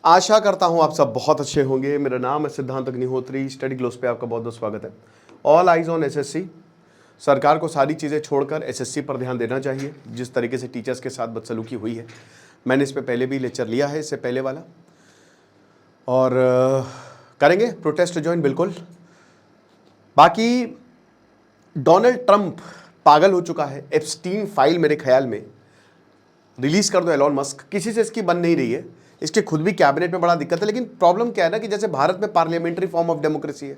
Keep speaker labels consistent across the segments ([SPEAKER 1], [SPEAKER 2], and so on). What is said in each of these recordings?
[SPEAKER 1] आशा करता हूं आप सब बहुत अच्छे होंगे। मेरा नाम है सिद्धांत अग्निहोत्री। स्टडी ग्लोस पे आपका बहुत बहुत स्वागत है। All eyes on SSC. सरकार को सारी चीज़ें छोड़कर एसएससी पर ध्यान देना चाहिए। जिस तरीके से टीचर्स के साथ बदसलूकी हुई है, मैंने इस पर पहले भी लेक्चर लिया है, इससे पहले वाला, और करेंगे प्रोटेस्ट ज्वाइन बिल्कुल। बाकी डोनाल्ड ट्रंप पागल हो चुका है। एप्स्टीन फाइल मेरे ख्याल में रिलीज कर दो एलॉन मस्क, किसी से इसकी बन नहीं रही है। इसके खुद भी कैबिनेट में बड़ा दिक्कत है। लेकिन प्रॉब्लम क्या है ना कि जैसे भारत में पार्लियामेंट्री फॉर्म ऑफ डेमोक्रेसी है,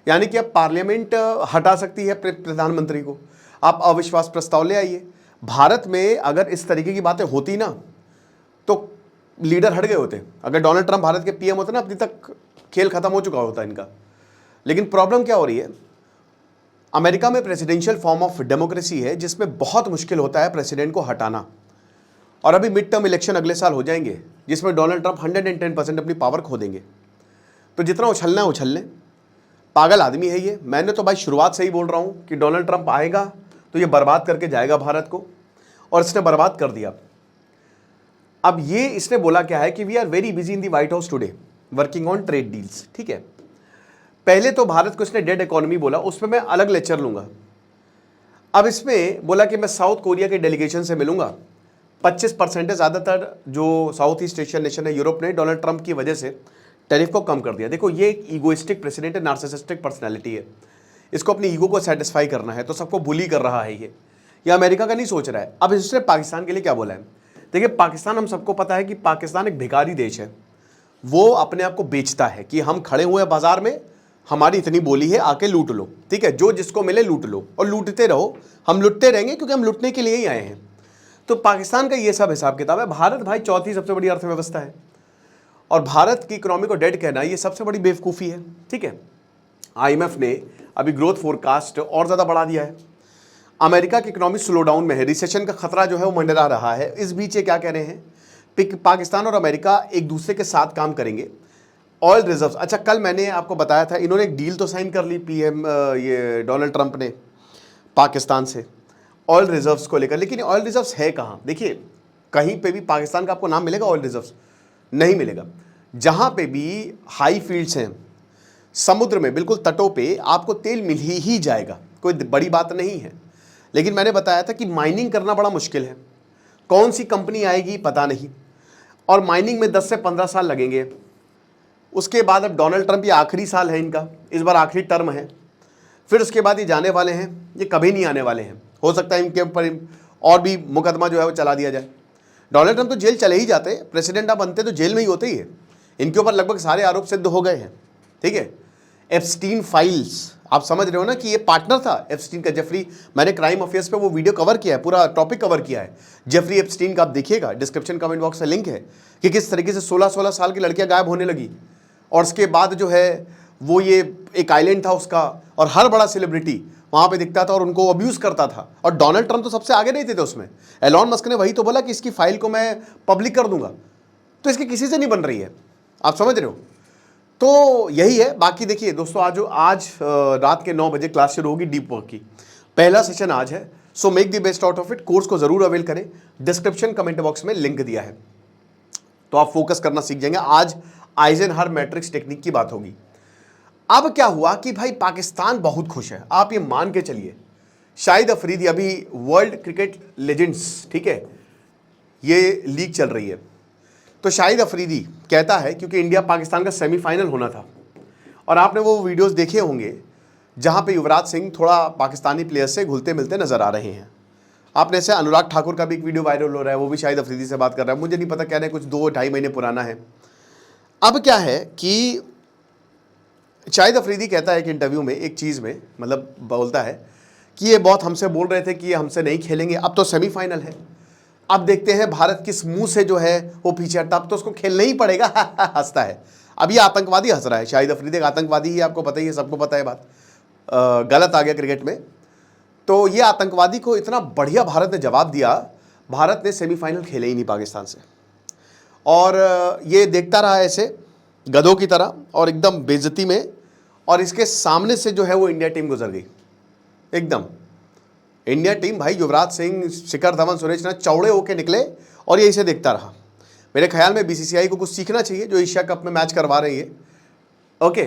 [SPEAKER 1] यानी कि अब पार्लियामेंट हटा सकती है प्रधानमंत्री को। आप अविश्वास प्रस्ताव ले आइए। भारत में अगर इस तरीके की बातें होती ना तो लीडर हट गए होते। अगर डोनाल्ड ट्रंप भारत के पीएम होते ना, अभी तक खेल खत्म हो चुका होता इनका। लेकिन प्रॉब्लम क्या हो रही है, अमेरिका में प्रेसिडेंशियल फॉर्म ऑफ डेमोक्रेसी है जिसमें बहुत मुश्किल होता है प्रेसिडेंट को हटाना। और अभी मिड टर्म इलेक्शन अगले साल हो जाएंगे जिसमें डोनाल्ड ट्रंप 110% अपनी पावर खो देंगे। तो जितना उछलना है उछल लें। पागल आदमी है ये। मैंने तो भाई शुरुआत से ही बोल रहा हूँ कि डोनाल्ड ट्रंप आएगा तो ये बर्बाद करके जाएगा भारत को, और इसने बर्बाद कर दिया। अब ये इसने बोला क्या है कि we are very busy in the White House today working on trade deals. ठीक है, पहले तो भारत को इसने डेड इकोनॉमी बोला, उस पर मैं अलग लेक्चर लूंगा। अब इसमें बोला कि मैं साउथ कोरिया के डेलीगेशन से मिलूंगा। 25% है। ज़्यादातर जो साउथ ईस्ट एशियन नेशन है, यूरोप ने डोनाल्ड ट्रंप की वजह से टैरिफ को कम कर दिया। देखो, ये एक ईगोइस्टिक प्रेसिडेंट है, नार्सिसिस्टिक पर्सनैलिटी है। इसको अपनी ईगो को सेटिस्फाई करना है, तो सबको बुली कर रहा है ये अमेरिका का नहीं सोच रहा है। अब इसने पाकिस्तान के लिए क्या बोला है? देखिए, पाकिस्तान, हम सबको पता है कि पाकिस्तान एक भिखारी देश है। वो अपने आप को बेचता है कि हम खड़े हुए बाजार में, हमारी इतनी बोली है, आके लूट लो। ठीक है, जो जिसको मिले लूट लो और लूटते रहो। हम लुटते रहेंगे क्योंकि हम लुटने के लिए ही आए हैं। तो पाकिस्तान का ये सब हिसाब किताब है। भारत भाई चौथी सबसे बड़ी अर्थव्यवस्था है, और भारत की इकोनॉमी को डेड कहना ये सबसे बड़ी बेवकूफ़ी है। ठीक है, आईएमएफ ने अभी ग्रोथ फोरकास्ट और ज़्यादा बढ़ा दिया है। अमेरिका की इकोनॉमी स्लो डाउन में है, रिसेशन का खतरा जो है वो मंडरा रहा है। इस बीच ये क्या कह रहे हैं, पाकिस्तान और अमेरिका एक दूसरे के साथ काम करेंगे। ऑयल रिजर्व्स, अच्छा कल मैंने आपको बताया था, इन्होंने एक डील तो साइन कर ली पीएम ये डोनाल्ड ट्रंप ने पाकिस्तान से ऑयल रिजर्व्स को लेकर। लेकिन ऑयल रिजर्व्स है कहाँ? देखिए, कहीं पे भी पाकिस्तान का आपको नाम मिलेगा ऑयल रिजर्व्स? नहीं मिलेगा। जहाँ पे भी हाई फील्ड्स हैं समुद्र में, बिल्कुल तटों पे, आपको तेल मिल ही जाएगा, कोई बड़ी बात नहीं है। लेकिन मैंने बताया था कि माइनिंग करना बड़ा मुश्किल है। कौन सी कंपनी आएगी पता नहीं, और माइनिंग में 10 से 15 साल लगेंगे। उसके बाद अब डोनाल्ड ट्रंप, ये आखिरी साल है इनका, इस बार आखिरी टर्म है। फिर उसके बाद ये जाने वाले हैं, ये कभी नहीं आने वाले हैं। हो सकता है इनके ऊपर और भी मुकदमा जो है वो चला दिया जाए। डोनाल्ड ट्रंप तो जेल चले ही जाते, प्रेसिडेंट आप बनते तो जेल में ही होते ही है। इनके ऊपर लगभग सारे आरोप सिद्ध हो गए हैं। ठीक है, एप्स्टीन फाइल्स, आप समझ रहे हो ना कि ये पार्टनर था एप्स्टीन का, जेफरी। मैंने क्राइम अफेयर्स पे वो वीडियो कवर किया है, पूरा टॉपिक कवर किया है जेफरी एप्स्टीन का। आप देखिएगा, डिस्क्रिप्शन कमेंट बॉक्स में लिंक है कि किस तरीके से 16-16 साल की लड़कियां गायब होने लगी। और उसके बाद जो है वो ये एक आइलैंड था उसका, और हर बड़ा सेलिब्रिटी वहाँ पे दिखता था और उनको अब्यूज़ करता था। और डोनाल्ड ट्रंप तो सबसे आगे नहीं थे उसमें। एलॉन मस्क ने वही तो बोला कि इसकी फाइल को मैं पब्लिक कर दूंगा। तो इसकी किसी से नहीं बन रही है, आप समझ रहे हो? तो यही है। बाकी देखिए दोस्तों, आज रात के 9 बजे क्लास शुरू होगी डीप वर्क की। पहला सेशन आज है, so make the best out of it. Course को जरूर अवेल करें। डिस्क्रिप्शन कमेंट बॉक्स में लिंक दिया है, तो आप फोकस करना सीख जाएंगे। आज आइजनहर मैट्रिक्स टेक्निक की बात होगी। अब क्या हुआ कि भाई पाकिस्तान बहुत खुश है, आप ये मान के चलिए। शाहिद अफरीदी, अभी वर्ल्ड क्रिकेट लेजेंड्स, ठीक है, ये लीग चल रही है, तो शाहिद अफरीदी कहता है, क्योंकि इंडिया पाकिस्तान का सेमीफाइनल होना था, और आपने वो वीडियोस देखे होंगे जहां पे युवराज सिंह थोड़ा पाकिस्तानी प्लेयर्स से घुलते मिलते नजर आ रहे हैं। आपने ऐसे अनुराग ठाकुर का भी एक वीडियो वायरल हो रहा है, वो भी शाहिद अफरीदी से बात कर रहा है। मुझे नहीं पता, कह रहे हैं कुछ 2-2.5 महीने पुराना है। अब क्या है कि शाहिद अफरीदी कहता है कि इंटरव्यू में एक चीज़ में, मतलब बोलता है कि ये बहुत हमसे बोल रहे थे कि ये हमसे नहीं खेलेंगे, अब तो सेमीफाइनल है, अब देखते हैं भारत किस मुंह से जो है वो पीछे हटता, अब तो उसको खेलना ही पड़ेगा। हंसता है। अब ये आतंकवादी हंस रहा है। शाहिद अफरीदी एक आतंकवादी ही, आपको पता ही है, सबको पता है बात। गलत आ गया क्रिकेट में। तो ये आतंकवादी को इतना बढ़िया भारत ने जवाब दिया। भारत ने सेमीफाइनल खेले ही नहीं पाकिस्तान से, और ये देखता रहा ऐसे गधों की तरह और एकदम बेइज्जती में, और इसके सामने से जो है वो इंडिया टीम गुजर गई एकदम। इंडिया टीम भाई, युवराज सिंह, शिखर धवन, सुरेश रैना चौड़े होके निकले और ये इसे देखता रहा। मेरे ख्याल में बीसीसीआई को कुछ सीखना चाहिए जो एशिया कप में मैच करवा रही है। ओके,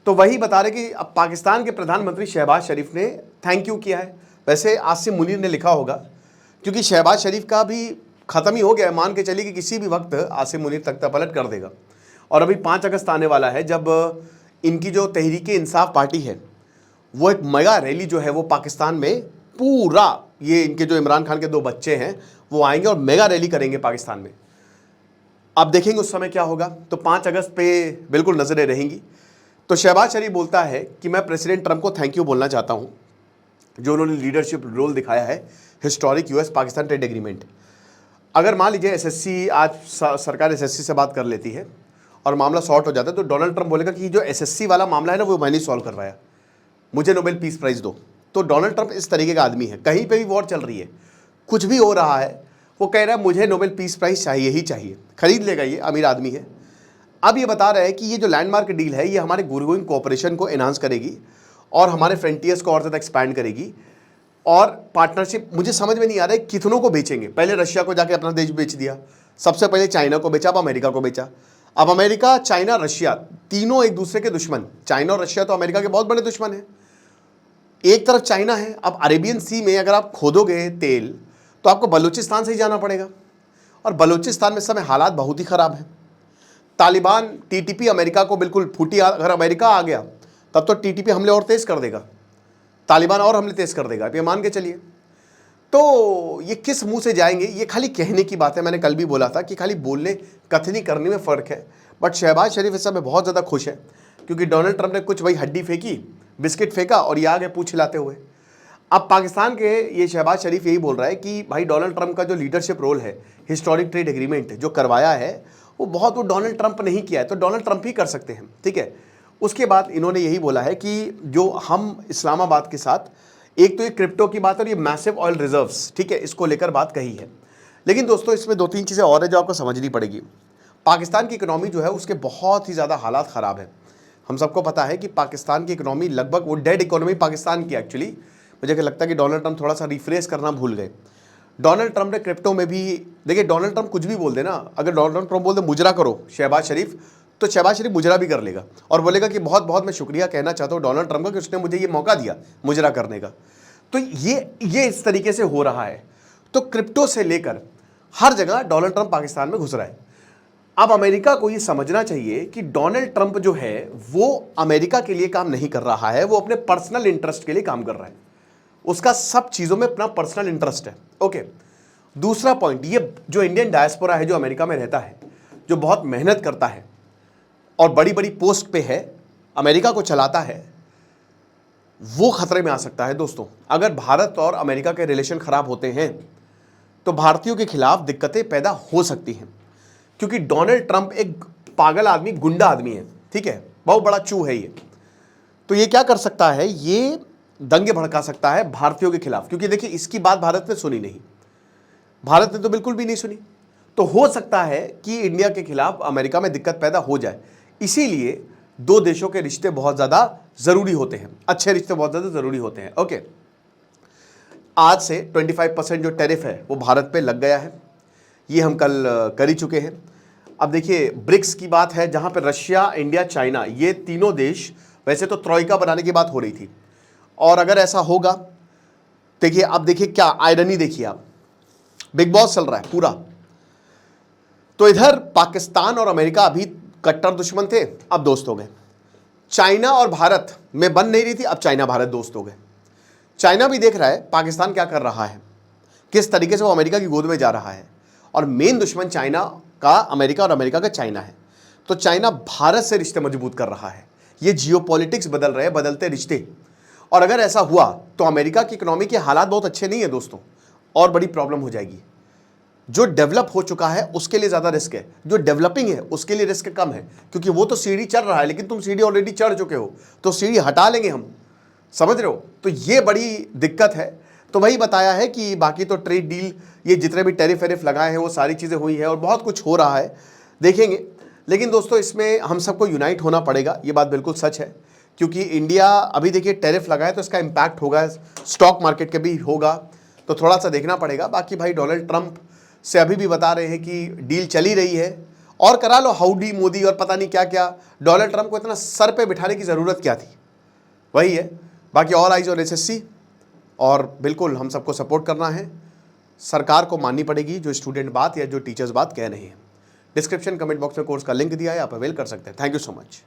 [SPEAKER 1] तो वही बता रहे कि अब पाकिस्तान के प्रधानमंत्री शहबाज शरीफ ने थैंक यू किया है। वैसे आसिम मुनीर ने लिखा होगा, क्योंकि शहबाज शरीफ का भी ख़त्म ही हो गया है। मान के चलिए कि किसी भी वक्त आसिम मुनीर तख्ता पलट कर देगा। और अभी 5 अगस्त आने वाला है, जब इनकी जो तहरीके इंसाफ पार्टी है वो एक मेगा रैली जो है वो पाकिस्तान में पूरा, ये इनके जो इमरान खान के 2 बच्चे हैं वो आएंगे और मेगा रैली करेंगे पाकिस्तान में। आप देखेंगे उस समय क्या होगा। तो 5 अगस्त पे बिल्कुल नज़रें रहेंगी। तो शहबाज शरीफ बोलता है कि मैं प्रेसिडेंट ट्रंप को थैंक यू बोलना चाहता हूं, जो उन्होंने लीडरशिप रोल दिखाया है historic US Pakistan trade agreement. अगर मान लीजिए एसएससी, आज सरकार एसएससी से बात कर लेती है और मामला सॉर्ट हो जाता है, तो डोनाल्ड ट्रंप बोलेगा कि जो एसएससी वाला मामला है ना वो मैंने सॉल्व करवाया, मुझे नोबेल पीस प्राइज दो। तो डोनाल्ड ट्रंप इस तरीके का आदमी है। कहीं पे भी वॉर चल रही है, कुछ भी हो रहा है, वो कह रहा है मुझे नोबेल पीस प्राइज चाहिए ही चाहिए, खरीद लेगा, ये अमीर आदमी है। अब ये बता रहे हैं कि ये जो लैंडमार्क डील है ये हमारे ग्रोइंग कोऑपरेशन को एनहांस करेगी और हमारे फ्रंटियर्स को और ज़्यादा एक्सपैंड करेगी। और पार्टनरशिप मुझे समझ में नहीं आ रहा है कितनों को बेचेंगे। पहले रशिया को जाके अपना देश बेच दिया, सबसे पहले चाइना को बेचा, अब अमेरिका को बेचा। अब अमेरिका, चाइना, रशिया तीनों एक दूसरे के दुश्मन। चाइना और रशिया तो अमेरिका के बहुत बड़े दुश्मन हैं। एक तरफ चाइना है, अब अरेबियन सी में अगर आप खोदोगे तेल तो आपको बलूचिस्तान से ही जाना पड़ेगा, और बलूचिस्तान में इस समय हालात बहुत ही ख़राब हैं। तालिबान, टीटीपी अमेरिका को बिल्कुल फूटी, अगर अमेरिका आ गया तब तो टीटीपी हमले और तेज़ कर देगा, तालिबान और हमले तेज़ कर देगा, आप ये मान के चलिए। तो ये किस मुंह से जाएंगे, ये खाली कहने की बात है। मैंने कल भी बोला था कि खाली बोलने कथनी करने में फ़र्क है। बट शहबाज शरीफ इस समय बहुत ज़्यादा खुश है, क्योंकि डोनाल्ड ट्रंप ने कुछ वही हड्डी फेंकी, बिस्किट फेंका और ये आगे पूछ हिलाते हुए। अब पाकिस्तान के ये शहबाज शरीफ यही बोल रहा है कि भाई डोनाल्ड ट्रंप का जो लीडरशिप रोल है, हिस्टोरिक ट्रेड एग्रीमेंट जो करवाया है वो डोनाल्ड ट्रंप नहीं किया है, तो डोनाल्ड ट्रंप ही कर सकते हैं, ठीक है। उसके बाद इन्होंने यही बोला है कि जो हम इस्लामाबाद के साथ, एक तो ये क्रिप्टो की बात और ये मैसिव ऑयल रिजर्व्स, ठीक है, इसको लेकर बात कही है। लेकिन दोस्तों इसमें 2-3 चीज़ें और है जो आपको समझनी पड़ेगी। पाकिस्तान की इकोनॉमी जो है उसके बहुत ही ज़्यादा हालात ख़राब है। हम सबको पता है कि पाकिस्तान की इकोनॉमी लगभग, वो डेड इकोनॉमी पाकिस्तान की एक्चुअली, मुझे लगता है कि डोनाल्ड ट्रंप थोड़ा सा रिफ्रेश करना भूल गए। डोनाल्ड ट्रंप ने क्रिप्टो में भी, देखिए डोनाल्ड ट्रंप कुछ भी बोल दे ना, अगर डोनाल्ड ट्रंप बोल दे मुजरा करो शहबाज शरीफ, तो शहबाज शरीफ मुजरा भी कर लेगा और बोलेगा कि बहुत बहुत मैं शुक्रिया कहना चाहता हूँ डोनाल्ड ट्रंप का कि उसने मुझे ये मौका दिया मुजरा करने का। तो ये इस तरीके से हो रहा है। तो क्रिप्टो से लेकर हर जगह डोनाल्ड ट्रंप पाकिस्तान में घुस रहा है। अब अमेरिका को ये समझना चाहिए कि डोनाल्ड ट्रंप जो है वो अमेरिका के लिए काम नहीं कर रहा है, वो अपने पर्सनल इंटरेस्ट के लिए काम कर रहा है। उसका सब चीज़ों में अपना पर्सनल इंटरेस्ट है। ओके, दूसरा पॉइंट, ये जो इंडियन डायस्पोरा है जो अमेरिका में रहता है, जो बहुत मेहनत करता है और बड़ी बड़ी पोस्ट पे है, अमेरिका को चलाता है, वो खतरे में आ सकता है दोस्तों। अगर भारत और अमेरिका के रिलेशन खराब होते हैं तो भारतीयों के खिलाफ दिक्कतें पैदा हो सकती हैं, क्योंकि डोनाल्ड ट्रंप एक पागल आदमी, गुंडा आदमी है, ठीक है, बहुत बड़ा चू है ये। तो ये क्या कर सकता है, ये दंगे भड़का सकता है भारतीयों के खिलाफ, क्योंकि देखिए इसकी बात भारत ने सुनी नहीं, भारत ने तो बिल्कुल भी नहीं सुनी। तो हो सकता है कि इंडिया के खिलाफ अमेरिका में दिक्कत पैदा हो जाए। इसीलिए दो देशों के रिश्ते बहुत ज़्यादा ज़रूरी होते हैं, अच्छे रिश्ते बहुत ज़्यादा ज़रूरी होते हैं। ओके, आज से 25% जो टैरिफ है वो भारत पे लग गया है, ये हम कल कर ही चुके हैं। अब देखिए ब्रिक्स की बात है, जहाँ पे रशिया, इंडिया, चाइना, ये तीनों देश, वैसे तो ट्रॉइका बनाने की बात हो रही थी, और अगर ऐसा होगा, देखिए अब देखिए क्या आयरनी, देखिए आप, बिग बॉस चल रहा है पूरा। तो इधर पाकिस्तान और अमेरिका अभी कट्टर दुश्मन थे, अब दोस्त हो गए। चाइना और भारत में बन नहीं रही थी, अब चाइना भारत दोस्त हो गए। चाइना भी देख रहा है पाकिस्तान क्या कर रहा है, किस तरीके से वो अमेरिका की गोद में जा रहा है, और मेन दुश्मन चाइना का अमेरिका और अमेरिका का चाइना है। तो चाइना भारत से रिश्ते मजबूत कर रहा है। ये जियोपॉलिटिक्स बदल रहे हैं, बदलते रिश्ते। और अगर ऐसा हुआ तो अमेरिका की इकोनॉमी के हालात बहुत अच्छे नहीं है दोस्तों, और बड़ी प्रॉब्लम हो जाएगी। जो डेवलप हो चुका है उसके लिए ज़्यादा रिस्क है, जो डेवलपिंग है उसके लिए रिस्क कम है, क्योंकि वो तो सीढ़ी चढ़ रहा है, लेकिन तुम सीढ़ी ऑलरेडी चढ़ चुके हो, तो सीढ़ी हटा लेंगे हम, समझ रहे हो। तो ये बड़ी दिक्कत है। तो वही बताया है कि बाकी तो ट्रेड डील, ये जितने भी टैरिफ वैरिफ लगाए हैं वो सारी चीज़ें हुई हैं, और बहुत कुछ हो रहा है, देखेंगे। लेकिन दोस्तों इसमें हम सबको यूनाइट होना पड़ेगा, ये बात बिल्कुल सच है, क्योंकि इंडिया अभी देखिए टैरिफ लगाए तो इसका इम्पैक्ट होगा, स्टॉक मार्केट के भी होगा, तो थोड़ा सा देखना पड़ेगा। बाकी भाई डोनाल्ड ट्रंप से अभी भी बता रहे हैं कि डील चली रही है और करा लो हाउडी मोदी और पता नहीं क्या क्या। डोनाल्ड ट्रंप को इतना सर पे बिठाने की ज़रूरत क्या थी? वही है। बाकी ऑल आइज ऑन एसएससी, और बिल्कुल हम सबको सपोर्ट करना है। सरकार को माननी पड़ेगी जो स्टूडेंट बात या जो टीचर्स बात कह रहे हैं। डिस्क्रिप्शन कमेंट बॉक्स में कोर्स का लिंक दिया है, आप अवेल कर सकते हैं। Thank you so much.